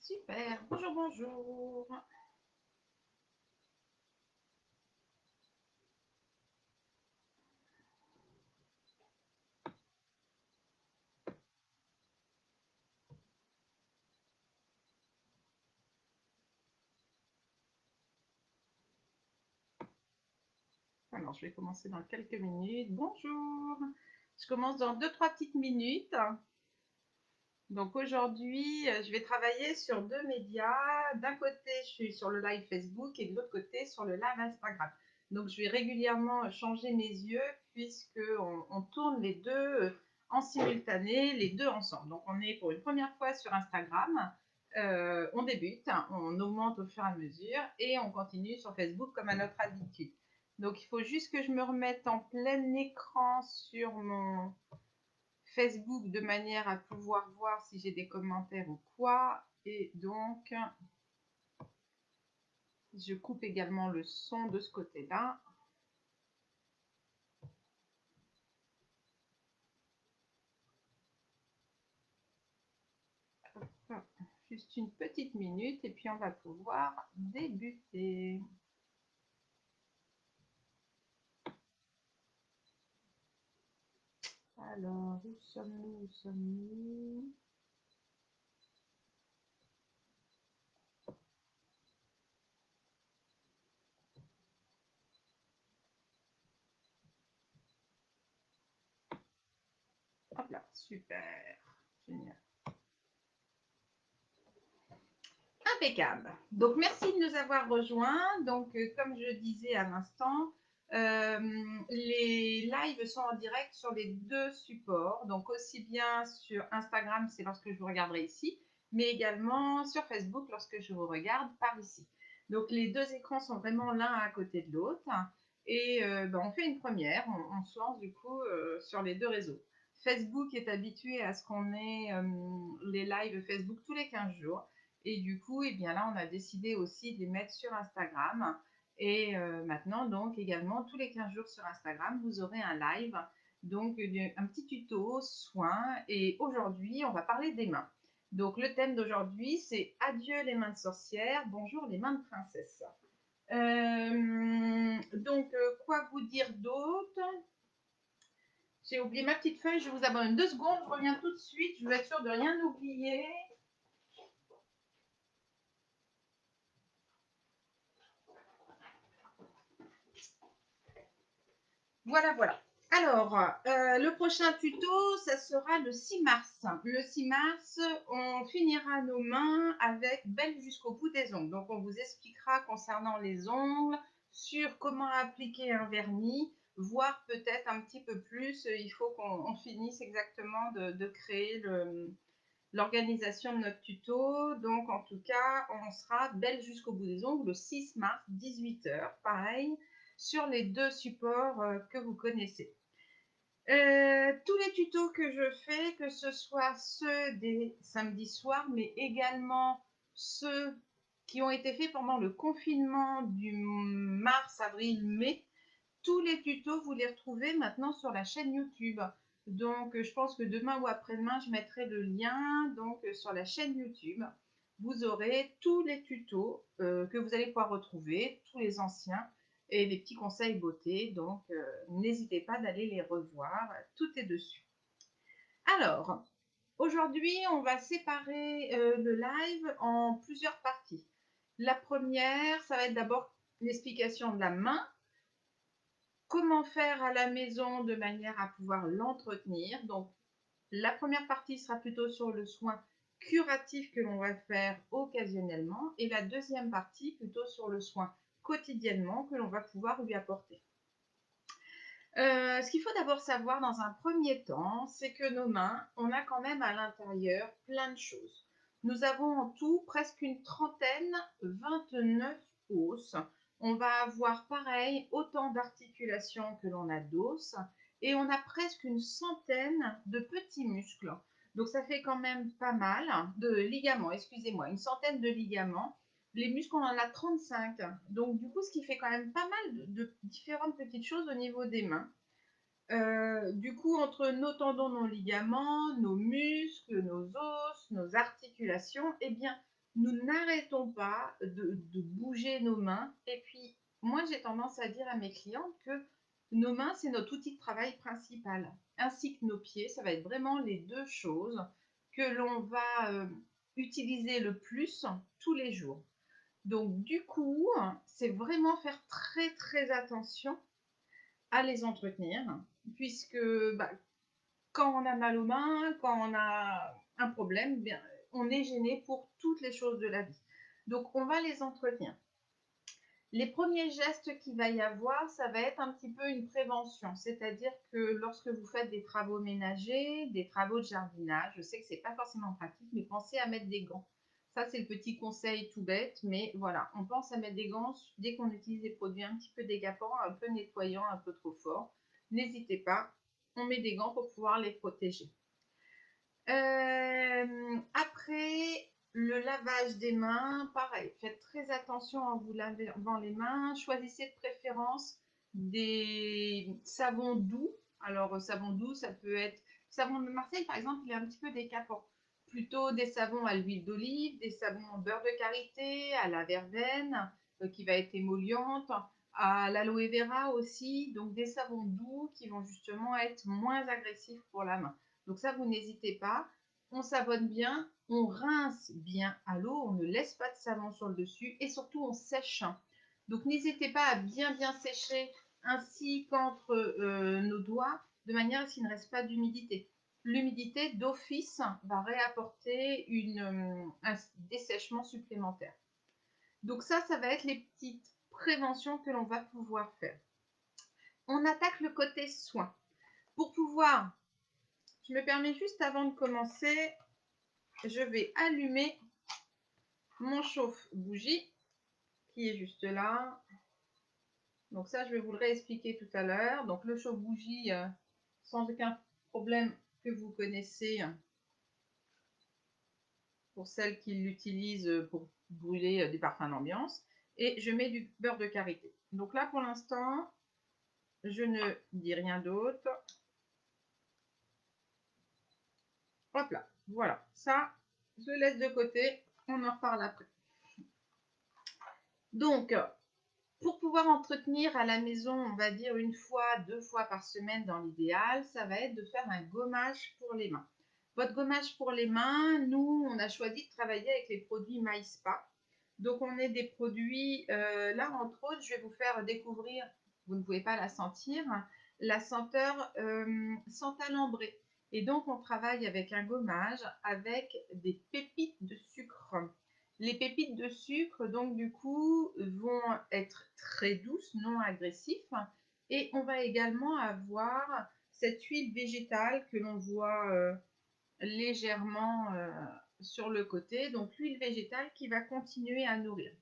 Super, bonjour, bonjour. Alors, je vais commencer dans quelques minutes. Bonjour. Je commence dans 2-3 petites minutes. Donc aujourd'hui, je vais travailler sur deux médias. D'un côté, je suis sur le live Facebook et de l'autre côté, sur le live Instagram. Donc je vais régulièrement changer mes yeux puisque on tourne les deux en simultané, les deux ensemble. Donc on est pour une première fois sur Instagram. On débute, on augmente au fur et à mesure et on continue sur Facebook comme à notre habitude. Donc il faut juste que je me remette en plein écran sur mon Facebook de manière à pouvoir voir si j'ai des commentaires ou quoi. Et donc, je coupe également le son de ce côté-là. Juste une petite minute et puis on va pouvoir débuter. Alors, où sommes-nous? Où sommes-nous? Hop là, super, génial. Impeccable. Donc, merci de nous avoir rejoints. Donc, comme je disais à l'instant, les lives sont en direct sur les deux supports. Donc, aussi bien sur Instagram, c'est lorsque je vous regarderai ici, mais également sur Facebook lorsque je vous regarde par ici. Donc, les deux écrans sont vraiment l'un à côté de l'autre. Et on fait une première. On se lance du coup sur les deux réseaux. Facebook est habitué à ce qu'on ait les lives Facebook tous les 15 jours. Et du coup, eh bien là, on a décidé aussi de les mettre sur Instagram. Et maintenant, donc également, tous les 15 jours sur Instagram, vous aurez un live, donc un petit tuto soins. Et aujourd'hui, on va parler des mains. Donc le thème d'aujourd'hui, c'est adieu les mains de sorcière, bonjour les mains de princesse. Quoi vous dire d'autre? J'ai oublié ma petite feuille, je vous abonne 2 secondes, je reviens tout de suite, je veux être sûre de rien oublier. Voilà, voilà. Alors, le prochain tuto, ça sera le 6 mars. Le 6 mars, on finira nos mains avec Belle jusqu'au bout des ongles. Donc, on vous expliquera concernant les ongles, sur comment appliquer un vernis, voire peut-être un petit peu plus. Il faut qu'on finisse exactement de créer l'organisation de notre tuto. Donc, en tout cas, on sera Belle jusqu'au bout des ongles le 6 mars, 18 h, pareil, sur les deux supports que vous connaissez. Tous les tutos que je fais, que ce soit ceux des samedis soirs, mais également ceux qui ont été faits pendant le confinement du mars, avril, mai, tous les tutos, vous les retrouvez maintenant sur la chaîne YouTube. Donc, je pense que demain ou après-demain, je mettrai le lien donc, sur la chaîne YouTube. Vous aurez tous les tutos que vous allez pouvoir retrouver, tous les anciens, et les petits conseils beauté. Donc, n'hésitez pas d'aller les revoir. Tout est dessus. Alors, aujourd'hui, on va séparer le live en plusieurs parties. La première, ça va être d'abord l'explication de la main. Comment faire à la maison de manière à pouvoir l'entretenir. Donc, la première partie sera plutôt sur le soin curatif que l'on va faire occasionnellement et la deuxième partie plutôt sur le soin quotidiennement que l'on va pouvoir lui apporter. Ce qu'il faut d'abord savoir dans un premier temps, c'est que nos mains, on a quand même à l'intérieur plein de choses. Nous avons en tout presque une trentaine, 29 os. On va avoir pareil autant d'articulations que l'on a d'os et on a presque une centaine de petits muscles. Donc ça fait quand même pas mal de ligaments, excusez-moi, une centaine de ligaments. Les muscles, on en a 35. Donc, du coup, ce qui fait quand même pas mal de différentes petites choses au niveau des mains. Du coup, entre nos tendons, nos ligaments, nos muscles, nos os, nos articulations, eh bien, nous n'arrêtons pas de bouger nos mains. Et puis, moi, j'ai tendance à dire à mes clientes que nos mains, c'est notre outil de travail principal, ainsi que nos pieds. Ça va être vraiment les deux choses que l'on va utiliser le plus tous les jours. Donc, du coup, c'est vraiment faire très, très attention à les entretenir, puisque bah, quand on a mal aux mains, quand on a un problème, bien, on est gêné pour toutes les choses de la vie. Donc, on va les entretenir. Les premiers gestes qu'il va y avoir, ça va être un petit peu une prévention, c'est-à-dire que lorsque vous faites des travaux ménagers, des travaux de jardinage, je sais que c'est pas forcément pratique, mais pensez à mettre des gants. Ça, c'est le petit conseil tout bête, mais voilà, on pense à mettre des gants dès qu'on utilise des produits un petit peu dégapants, un peu nettoyants, un peu trop forts. N'hésitez pas, on met des gants pour pouvoir les protéger. Après, le lavage des mains, pareil, faites très attention en vous lavant les mains. Choisissez de préférence des savons doux. Alors, savon doux, ça peut être... Savon de Marseille, par exemple, il est un petit peu décapant. Plutôt des savons à l'huile d'olive, des savons en beurre de karité, à la verveine, qui va être émolliente, à l'aloe vera aussi. Donc, des savons doux qui vont justement être moins agressifs pour la main. Donc ça, vous n'hésitez pas. On savonne bien, on rince bien à l'eau, on ne laisse pas de savon sur le dessus et surtout on sèche. Donc n'hésitez pas à bien sécher ainsi qu'entre nos doigts de manière à ce qu'il ne reste pas d'humidité. L'humidité d'office va réapporter un dessèchement supplémentaire. Donc ça va être les petites préventions que l'on va pouvoir faire. On attaque le côté soin. Pour pouvoir je me permets juste avant de commencer, je vais allumer mon chauffe-bougie qui est juste là. Donc ça, je vais vous le réexpliquer tout à l'heure. Donc le chauffe-bougie, sans aucun problème que vous connaissez, pour celles qui l'utilisent pour brûler des parfums d'ambiance. Et je mets du beurre de karité. Donc là, pour l'instant, je ne dis rien d'autre. Hop là, voilà. Ça, je laisse de côté. On en reparle après. Donc, pour pouvoir entretenir à la maison, on va dire 1 fois, 2 fois par semaine dans l'idéal, ça va être de faire un gommage pour les mains. Votre gommage pour les mains, nous, on a choisi de travailler avec les produits MySpa. Donc, on est des produits, là, entre autres, je vais vous faire découvrir, vous ne pouvez pas la sentir, la senteur santal ambré. Et donc, on travaille avec un gommage avec des pépites de sucre. Les pépites de sucre, donc du coup, vont être très douces, non agressives. Et on va également avoir cette huile végétale que l'on voit légèrement sur le côté. Donc l'huile végétale qui va continuer à nourrir.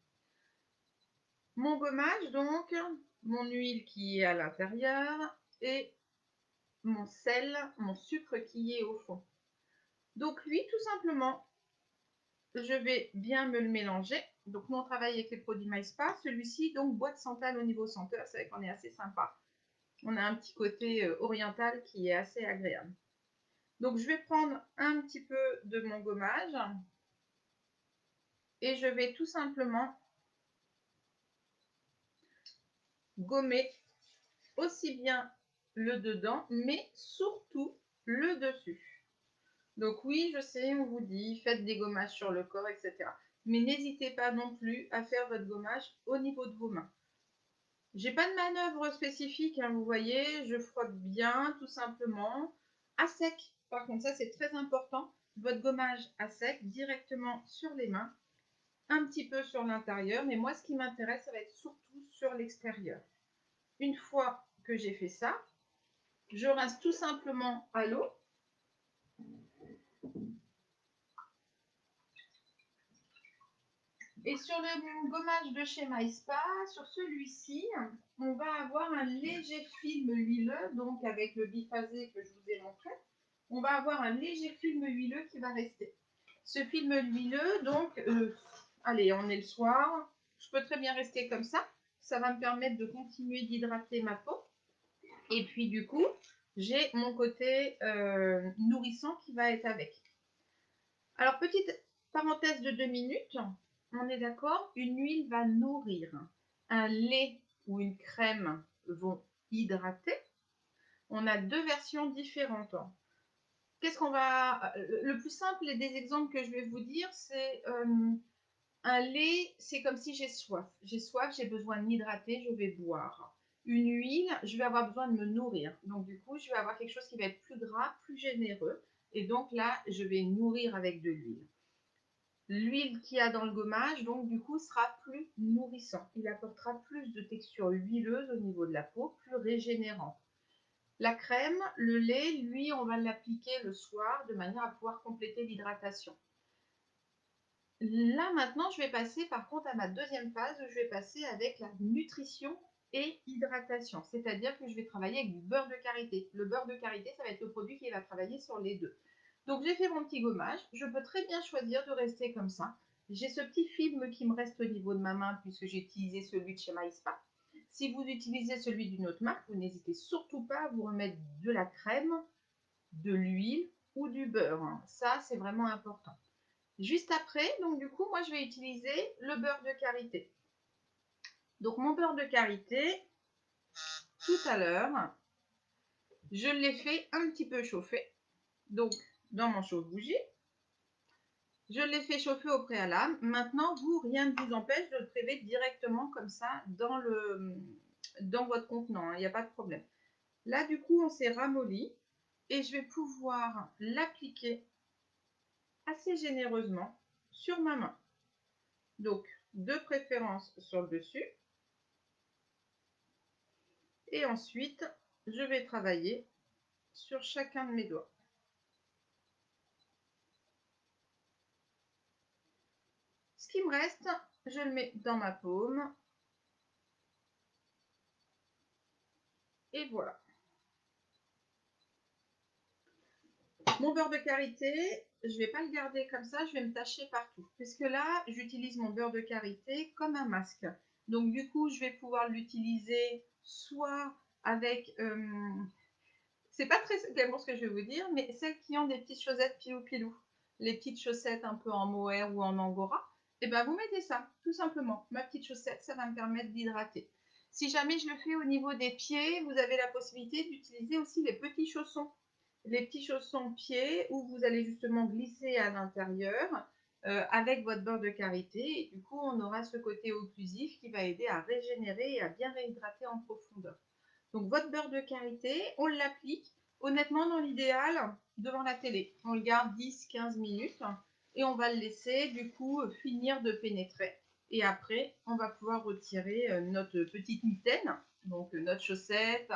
Mon gommage, donc, mon huile qui est à l'intérieur et mon sel, mon sucre qui est au fond. Donc lui, tout simplement, je vais bien me le mélanger. Donc, nous, on travaille avec les produits MySpa. Celui-ci, donc, boîte santal au niveau senteur. C'est vrai qu'on est assez sympa. On a un petit côté oriental qui est assez agréable. Donc, je vais prendre un petit peu de mon gommage et je vais tout simplement gommer aussi bien le dedans, mais surtout le dessus. Donc oui, je sais, on vous dit, faites des gommages sur le corps, etc. Mais n'hésitez pas non plus à faire votre gommage au niveau de vos mains. J'ai pas de manœuvre spécifique, hein, vous voyez, je frotte bien, tout simplement, à sec. Par contre, ça c'est très important, votre gommage à sec, directement sur les mains, un petit peu sur l'intérieur, mais moi ce qui m'intéresse, ça va être surtout sur l'extérieur. Une fois que j'ai fait ça, je rince tout simplement à l'eau. Et sur le gommage de chez MySpa, sur celui-ci, on va avoir un léger film huileux, donc avec le biphasé que je vous ai montré, on va avoir un léger film huileux qui va rester. Ce film huileux, donc, allez, on est le soir, je peux très bien rester comme ça va me permettre de continuer d'hydrater ma peau. Et puis du coup, j'ai mon côté nourrissant qui va être avec. Alors, petite Parenthèse de 2 minutes, on est d'accord? Une huile va nourrir. Un lait ou une crème vont hydrater. On a 2 versions différentes. Qu'est-ce qu'on va... Le plus simple des exemples que je vais vous dire, c'est un lait, c'est comme si j'ai soif. J'ai soif, j'ai besoin de m'hydrater, je vais boire. Une huile, je vais avoir besoin de me nourrir. Donc du coup, je vais avoir quelque chose qui va être plus gras, plus généreux. Et donc là, je vais nourrir avec de l'huile. L'huile qu'il y a dans le gommage, donc du coup, sera plus nourrissant. Il apportera plus de texture huileuse au niveau de la peau, plus régénérante. La crème, le lait, lui, on va l'appliquer le soir de manière à pouvoir compléter l'hydratation. Là, maintenant, je vais passer par contre à ma deuxième phase où je vais passer avec la nutrition et hydratation. C'est-à-dire que je vais travailler avec du beurre de karité. Le beurre de karité, ça va être le produit qui va travailler sur les deux. Donc, j'ai fait mon petit gommage. Je peux très bien choisir de rester comme ça. J'ai ce petit film qui me reste au niveau de ma main puisque j'ai utilisé celui de chez MySpa. Si vous utilisez celui d'une autre marque, vous n'hésitez surtout pas à vous remettre de la crème, de l'huile ou du beurre. Ça, c'est vraiment important. Juste après, donc du coup, moi, je vais utiliser le beurre de karité. Donc, mon beurre de karité, tout à l'heure, je l'ai fait un petit peu chauffer. Donc, dans mon chauffe-bougie. Je l'ai fait chauffer au préalable. Maintenant, vous, rien ne vous empêche de le prélever directement comme ça dans votre contenant. Il n'y a pas de problème. Là, du coup, on s'est ramolli et je vais pouvoir l'appliquer assez généreusement sur ma main. Donc, de préférence sur le dessus. Et ensuite, je vais travailler sur chacun de mes doigts. Ce qui me reste, je le mets dans ma paume. Et voilà. Mon beurre de karité, je ne vais pas le garder comme ça, je vais me tâcher partout. Puisque là, j'utilise mon beurre de karité comme un masque. Donc du coup, je vais pouvoir l'utiliser soit avec... c'est pas très glamour ce que je vais vous dire, mais celles qui ont des petites chaussettes pilou-pilou, les petites chaussettes un peu en mohair ou en angora, et ben vous mettez ça, tout simplement. Ma petite chaussette, ça va me permettre d'hydrater. Si jamais je le fais au niveau des pieds, vous avez la possibilité d'utiliser aussi les petits chaussons. Les petits chaussons pieds où vous allez justement glisser à l'intérieur avec votre beurre de karité. Et du coup, on aura ce côté occlusif qui va aider à régénérer et à bien réhydrater en profondeur. Donc votre beurre de karité, on l'applique honnêtement dans l'idéal devant la télé. On le garde 10-15 minutes et on va le laisser du coup finir de pénétrer. Et après, on va pouvoir retirer notre petite mitaine, donc notre chaussette.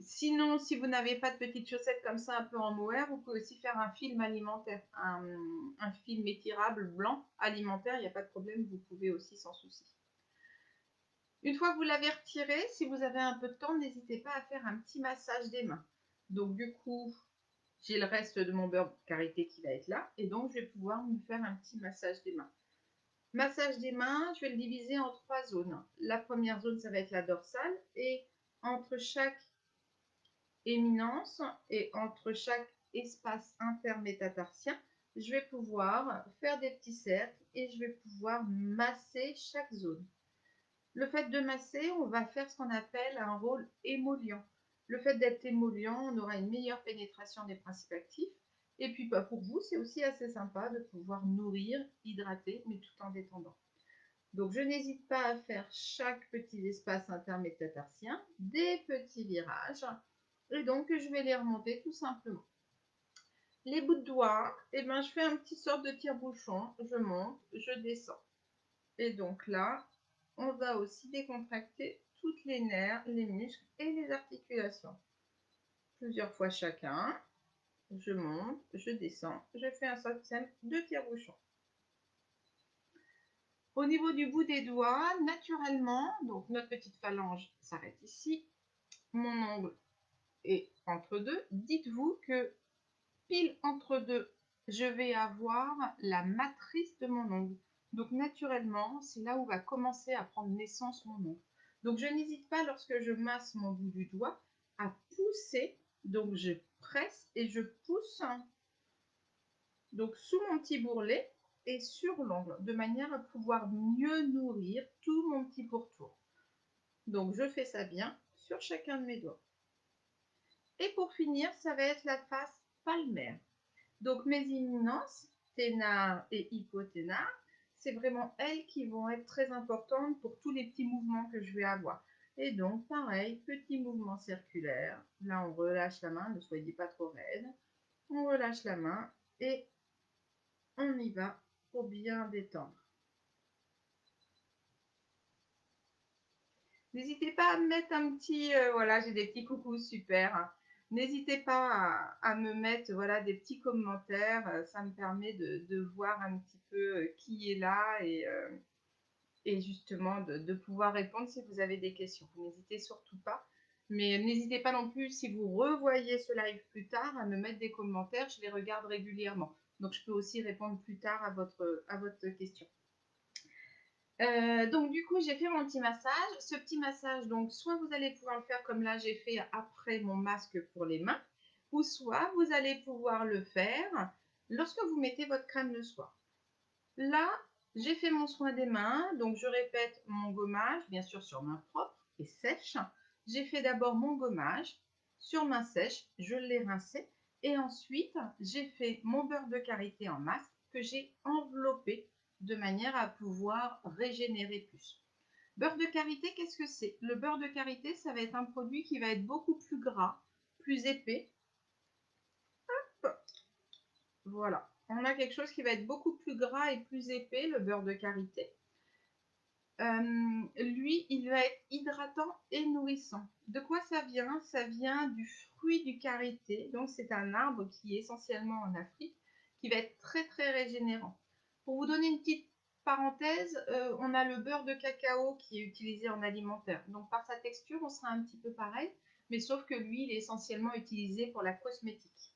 Sinon, si vous n'avez pas de petites chaussettes comme ça un peu en mohair, vous pouvez aussi faire un film alimentaire, un film étirable blanc alimentaire, il n'y a pas de problème, vous pouvez aussi sans souci. Une fois que vous l'avez retiré, si vous avez un peu de temps, n'hésitez pas à faire un petit massage des mains. Donc du coup, j'ai le reste de mon beurre de karité qui va être là, et donc je vais pouvoir me faire un petit massage des mains. Massage des mains, je vais le diviser en 3 zones. La première zone, ça va être la dorsale, et entre chaque éminence et entre chaque espace intermétatarsien, je vais pouvoir faire des petits cercles et je vais pouvoir masser chaque zone. Le fait de masser, on va faire ce qu'on appelle un rôle émollient. Le fait d'être émollient, on aura une meilleure pénétration des principes actifs. Et puis pour vous, c'est aussi assez sympa de pouvoir nourrir, hydrater, mais tout en détendant. Donc je n'hésite pas à faire chaque petit espace intermétatarsien, des petits virages, et donc je vais les remonter tout simplement. Les bouts de doigts, eh ben, je fais un petit sort de tire-bouchon, je monte, je descends. Et donc là, on va aussi décontracter toutes les nerfs, les muscles et les articulations. Plusieurs fois chacun, je monte, je descends, je fais un système de tire-bouchon. Au niveau du bout des doigts, naturellement, donc notre petite phalange s'arrête ici, mon ongle est entre deux. Dites-vous que pile entre deux, je vais avoir la matrice de mon ongle. Donc naturellement, c'est là où va commencer à prendre naissance mon ongle. Donc je n'hésite pas lorsque je masse mon bout du doigt à pousser. Donc je presse et je pousse donc sous mon petit bourrelet et sur l'ongle, de manière à pouvoir mieux nourrir tout mon petit pourtour. Donc je fais ça bien sur chacun de mes doigts. Et pour finir, ça va être la face palmaire. Donc mes imminences, ténard et hypoténard, c'est vraiment elles qui vont être très importantes pour tous les petits mouvements que je vais avoir. Et donc pareil, petit mouvement circulaire. Là on relâche la main, ne soyez pas trop raide. On relâche la main et on y va pour bien détendre. N'hésitez pas à me mettre un petit, voilà, j'ai des petits coucous, super, hein. N'hésitez pas à me mettre, voilà, des petits commentaires, ça me permet de voir un petit peu qui est là et justement de pouvoir répondre si vous avez des questions. N'hésitez surtout pas. Mais n'hésitez pas non plus, si vous revoyez ce live plus tard, à me mettre des commentaires, je les regarde régulièrement. Donc je peux aussi répondre plus tard à votre question. Donc du coup, j'ai fait mon petit massage. Ce petit massage, donc soit vous allez pouvoir le faire comme là j'ai fait après mon masque pour les mains, ou soit vous allez pouvoir le faire lorsque vous mettez votre crème le soir. Là, j'ai fait mon soin des mains, donc je répète mon gommage, bien sûr sur main propre et sèche. J'ai fait d'abord mon gommage sur main sèche, je l'ai rincé, et ensuite j'ai fait mon beurre de karité en masque que j'ai enveloppé de manière à pouvoir régénérer plus. Beurre de karité, qu'est-ce que c'est? Le beurre de karité, ça va être un produit qui va être beaucoup plus gras, plus épais. Hop, voilà, on a quelque chose qui va être beaucoup plus gras et plus épais, le beurre de karité. Lui, il va être hydratant et nourrissant. De quoi ça vient? Ça vient du fruit du karité. Donc, c'est un arbre qui est essentiellement en Afrique, qui va être très, très régénérant. Pour vous donner une petite parenthèse, on a le beurre de cacao qui est utilisé en alimentaire. Donc, par sa texture, on sera un petit peu pareil, mais sauf que lui, il est essentiellement utilisé pour la cosmétique.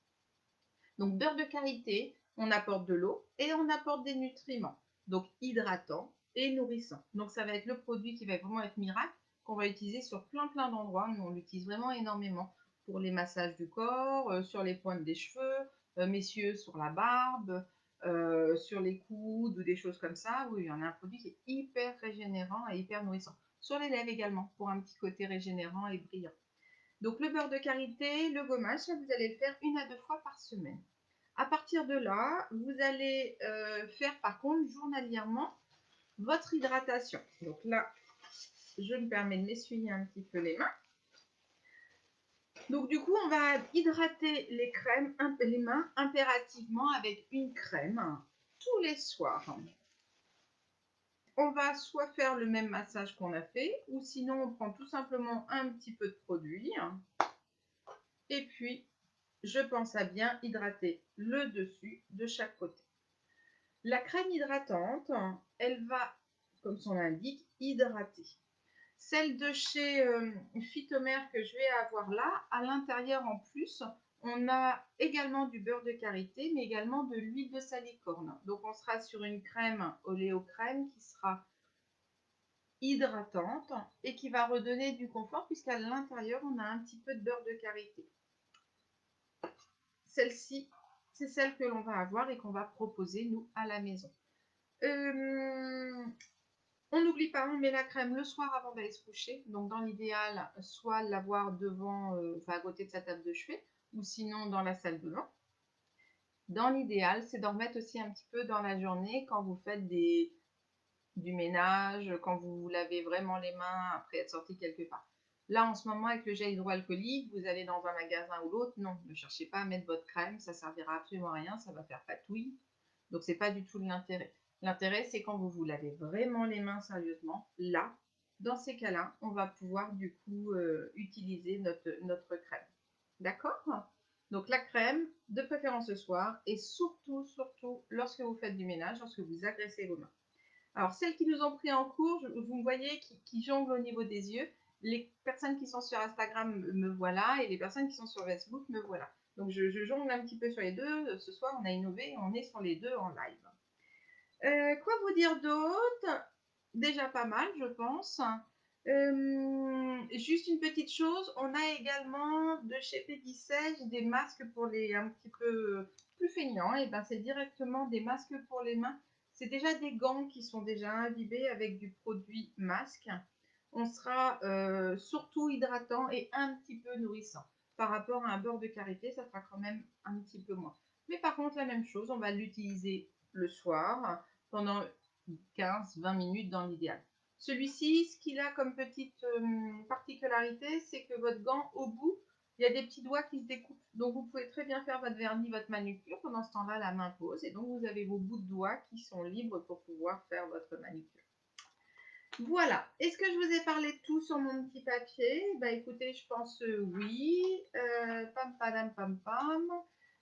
Donc, beurre de karité, on apporte de l'eau et on apporte des nutriments. Donc, hydratant et nourrissant. Donc, ça va être le produit qui va vraiment être miracle, qu'on va utiliser sur plein d'endroits. Nous, on l'utilise vraiment énormément pour les massages du corps, sur les pointes des cheveux, messieurs sur la barbe, sur les coudes ou des choses comme ça. Oui, il y en a un produit qui est hyper régénérant et hyper nourrissant. Sur les lèvres également, pour un petit côté régénérant et brillant. Donc le beurre de karité, le gommage, ça vous allez le faire 1 à 2 fois par semaine. À partir de là, vous allez faire par contre journalièrement votre hydratation. Donc là, je me permets de m'essuyer un petit peu les mains. Donc du coup, on va hydrater les mains impérativement avec une crème tous les soirs. On va soit faire le même massage qu'on a fait, ou sinon on prend tout simplement un petit peu de produit. Et puis, je pense à bien hydrater le dessus de chaque côté. La crème hydratante, elle va, comme son nom l'indique, hydrater. Celle de chez Phytomère que je vais avoir là, à l'intérieur en plus, on a également du beurre de karité, mais également de l'huile de salicorne. Donc on sera sur une crème oléocrème qui sera hydratante et qui va redonner du confort puisqu'à l'intérieur on a un petit peu de beurre de karité. Celle-ci, c'est celle que l'on va avoir et qu'on va proposer, nous, à la maison. On n'oublie pas, on met la crème le soir avant d'aller se coucher. Donc, dans l'idéal, soit l'avoir devant, à côté de sa table de chevet, ou sinon dans la salle de bain. Dans l'idéal, c'est d'en remettre aussi un petit peu dans la journée quand vous faites du ménage, quand vous vous lavez vraiment les mains après être sorti quelque part. Là, en ce moment, avec le gel hydroalcoolique, vous allez dans un magasin ou l'autre, non, ne cherchez pas à mettre votre crème, ça servira absolument à rien, ça va faire patouille. Donc, c'est pas du tout l'intérêt. L'intérêt, c'est quand vous vous lavez vraiment les mains sérieusement. Là, dans ces cas-là, on va pouvoir du coup utiliser notre crème. D'accord? Donc, la crème, de préférence ce soir, et surtout, lorsque vous faites du ménage, lorsque vous agressez vos mains. Alors, celles qui nous ont pris en cours, vous me voyez qui jonglent au niveau des yeux. Les personnes qui sont sur Instagram me voilà et les personnes qui sont sur Facebook me voilà. Donc, je jongle un petit peu sur les deux. Ce soir, on a innové, on est sur les deux en live. Quoi vous dire d'autre? Déjà pas mal, je pense. Juste une petite chose, on a également de chez Pédisège des masques pour les un petit peu plus feignant, et ben c'est directement des masques pour les mains. C'est déjà des gants qui sont déjà imbibés avec du produit masque. On sera surtout hydratant et un petit peu nourrissant. Par rapport à un beurre de karité, ça fera quand même un petit peu moins. Mais par contre, la même chose, on va l'utiliser le soir pendant 15-20 minutes dans l'idéal. Celui-ci, ce qu'il a comme petite particularité, c'est que votre gant, au bout, il y a des petits doigts qui se découpent. Donc, vous pouvez très bien faire votre vernis, votre manucure. Pendant ce temps-là, la main pose. Et donc, vous avez vos bouts de doigts qui sont libres pour pouvoir faire votre manucure. Voilà. Est-ce que je vous ai parlé de tout sur mon petit papier? Bah écoutez, je pense oui. Pam padam pam pam.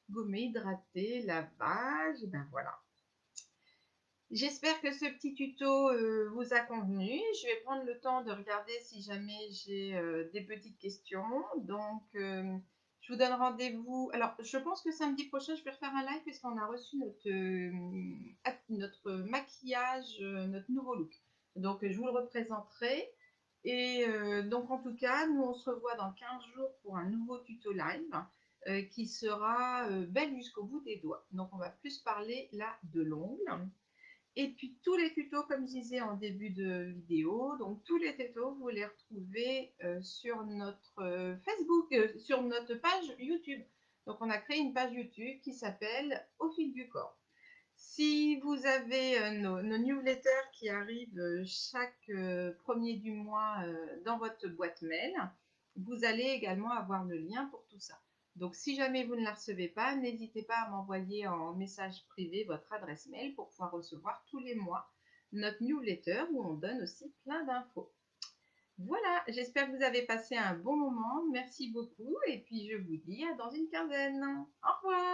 Gommé, hydraté, lavage. Et ben voilà. J'espère que ce petit tuto vous a convenu. Je vais prendre le temps de regarder si jamais j'ai des petites questions. Donc, je vous donne rendez-vous. Alors, je pense que samedi prochain, je vais refaire un live puisqu'on a reçu notre maquillage, notre nouveau look. Donc, je vous le représenterai. Et donc, en tout cas, nous, on se revoit dans 15 jours pour un nouveau tuto live qui sera belle jusqu'au bout des doigts. Donc, on va plus parler là de l'ongle. Et puis tous les tutos, comme je disais en début de vidéo, donc tous les tutos, vous les retrouvez sur notre Facebook, sur notre page YouTube. Donc on a créé une page YouTube qui s'appelle Au fil du corps. Si vous avez nos newsletters qui arrivent chaque premier du mois dans votre boîte mail, vous allez également avoir le lien pour tout ça. Donc, si jamais vous ne la recevez pas, n'hésitez pas à m'envoyer en message privé votre adresse mail pour pouvoir recevoir tous les mois notre newsletter où on donne aussi plein d'infos. Voilà, j'espère que vous avez passé un bon moment. Merci beaucoup et puis je vous dis à dans une quinzaine. Au revoir!